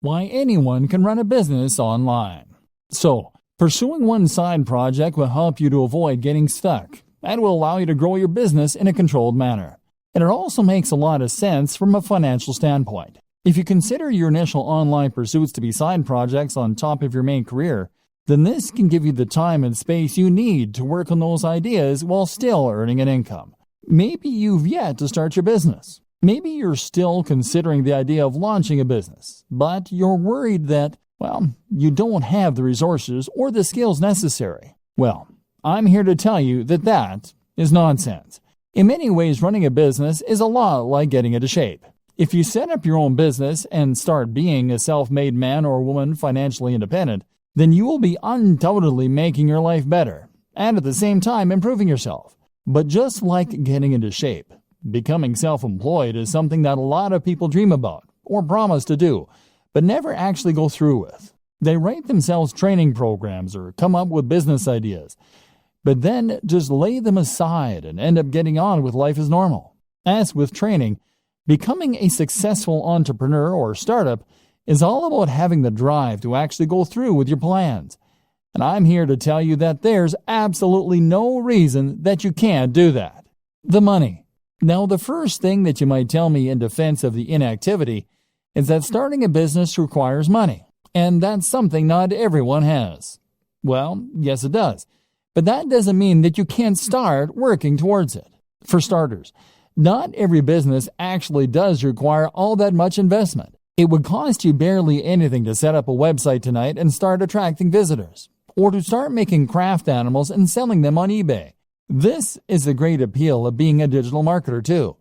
Why anyone can run a business online. So, pursuing one side project will help you to avoid getting stuck and will allow you to grow your business in a controlled manner. And it also makes a lot of sense from a financial standpoint. If you consider your initial online pursuits to be side projects on top of your main career, then this can give you the time and space you need to work on those ideas while still earning an income. Maybe you've yet to start your business. Maybe you're still considering the idea of launching a business, but you're worried that, you don't have the resources or the skills necessary. Well, I'm here to tell you that that is nonsense. In many ways, running a business is a lot like getting into shape. If you set up your own business and start being a self-made man or woman financially independent, then you will be undoubtedly making your life better and at the same time improving yourself. But just like getting into shape, becoming self-employed is something that a lot of people dream about or promise to do, but never actually go through with. They write themselves training programs or come up with business ideas, but then just lay them aside and end up getting on with life as normal. As with training, becoming a successful entrepreneur or startup is all about having the drive to actually go through with your plans. And I'm here to tell you that there's absolutely no reason that you can't do that. The money. Now, the first thing that you might tell me in defense of the inactivity is that starting a business requires money, and that's something not everyone has. Well, yes it does, but that doesn't mean that you can't start working towards it. For starters, not every business actually does require all that much investment. It would cost you barely anything to set up a website tonight and start attracting visitors, or to start making craft animals and selling them on eBay. This is the great appeal of being a digital marketer too.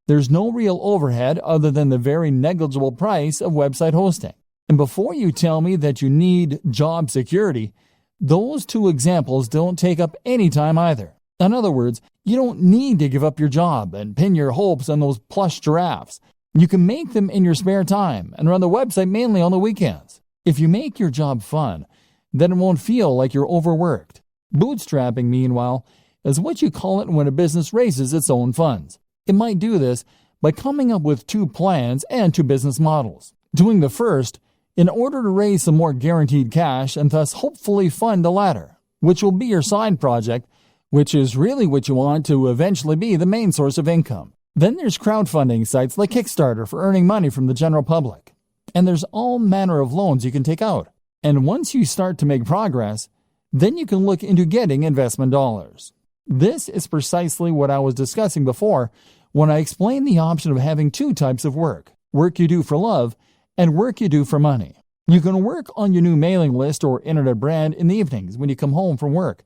There's no real overhead other than the very negligible price of website hosting. And before you tell me that you need job security, those two examples don't take up any time either. In other words, you don't need to give up your job and pin your hopes on those plush giraffes. You can make them in your spare time and run the website mainly on the weekends. If you make your job fun, then it won't feel like you're overworked. Bootstrapping, meanwhile, is what you call it when a business raises its own funds. It might do this by coming up with two plans and two business models. Doing the first in order to raise some more guaranteed cash and thus hopefully fund the latter, which will be your side project, which is really what you want to eventually be the main source of income. Then there's crowdfunding sites like Kickstarter for earning money from the general public. And there's all manner of loans you can take out. And once you start to make progress, then you can look into getting investment dollars. This is precisely what I was discussing before when I explained the option of having two types of work you do for love and work you do for money. You can work on your new mailing list or internet brand in the evenings when you come home from work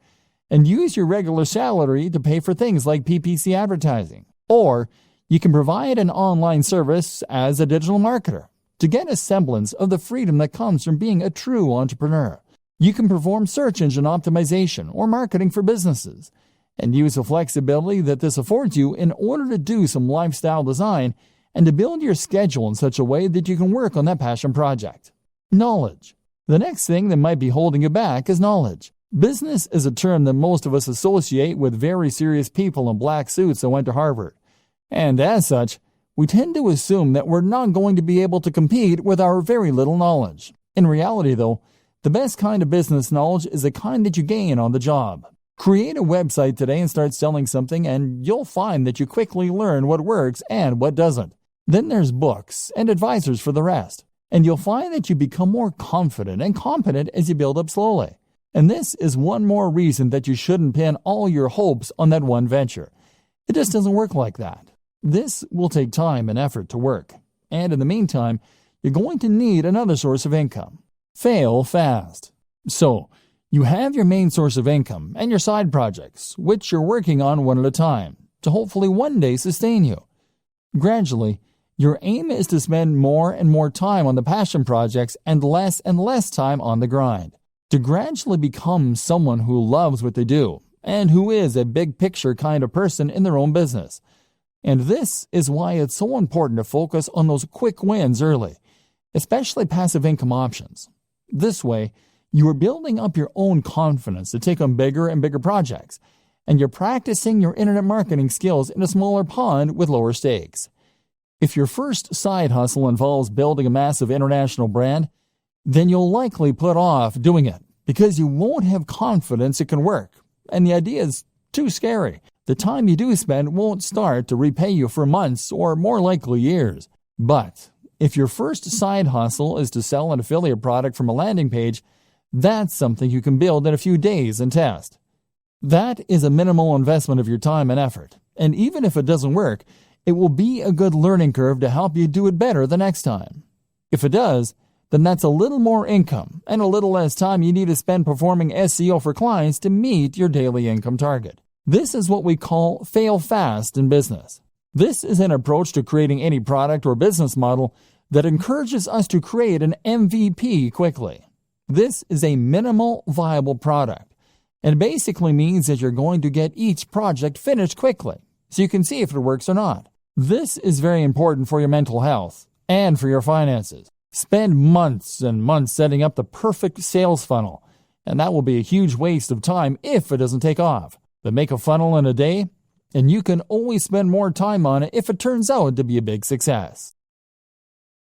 and use your regular salary to pay for things like PPC advertising. Or you can provide an online service as a digital marketer to get a semblance of the freedom that comes from being a true entrepreneur. You can perform search engine optimization or marketing for businesses and use the flexibility that this affords you in order to do some lifestyle design and to build your schedule in such a way that you can work on that passion project. Knowledge. The next thing that might be holding you back is knowledge. Business is a term that most of us associate with very serious people in black suits that went to Harvard. And as such, we tend to assume that we're not going to be able to compete with our very little knowledge. In reality, though, the best kind of business knowledge is the kind that you gain on the job. Create a website today and start selling something, and you'll find that you quickly learn what works and what doesn't. Then there's books and advisors for the rest, and you'll find that you become more confident and competent as you build up slowly. And this is one more reason that you shouldn't pin all your hopes on that one venture. It just doesn't work like that. This will take time and effort to work, and in the meantime, you're going to need another source of income. Fail fast. So, you have your main source of income and your side projects, which you're working on one at a time, to hopefully one day sustain you. Gradually, your aim is to spend more and more time on the passion projects and less time on the grind. To gradually become someone who loves what they do and who is a big picture kind of person in their own business. And this is why it's so important to focus on those quick wins early, especially passive income options. This way, you are building up your own confidence to take on bigger and bigger projects, and you're practicing your internet marketing skills in a smaller pond with lower stakes. If your first side hustle involves building a massive international brand, then you'll likely put off doing it because you won't have confidence it can work, and the idea is too scary. The time you do spend won't start to repay you for months or more likely years. But if your first side hustle is to sell an affiliate product from a landing page, that's something you can build in a few days and test. That is a minimal investment of your time and effort, and even if it doesn't work, it will be a good learning curve to help you do it better the next time. If it does, then that's a little more income and a little less time you need to spend performing SEO for clients to meet your daily income target. This is what we call fail fast in business. This is an approach to creating any product or business model that encourages us to create an MVP quickly. This is a minimal viable product, and basically means that you're going to get each project finished quickly so you can see if it works or not. This is very important for your mental health and for your finances. Spend months and months setting up the perfect sales funnel, and that will be a huge waste of time if it doesn't take off. But make a funnel in a day, and you can always spend more time on it if it turns out to be a big success.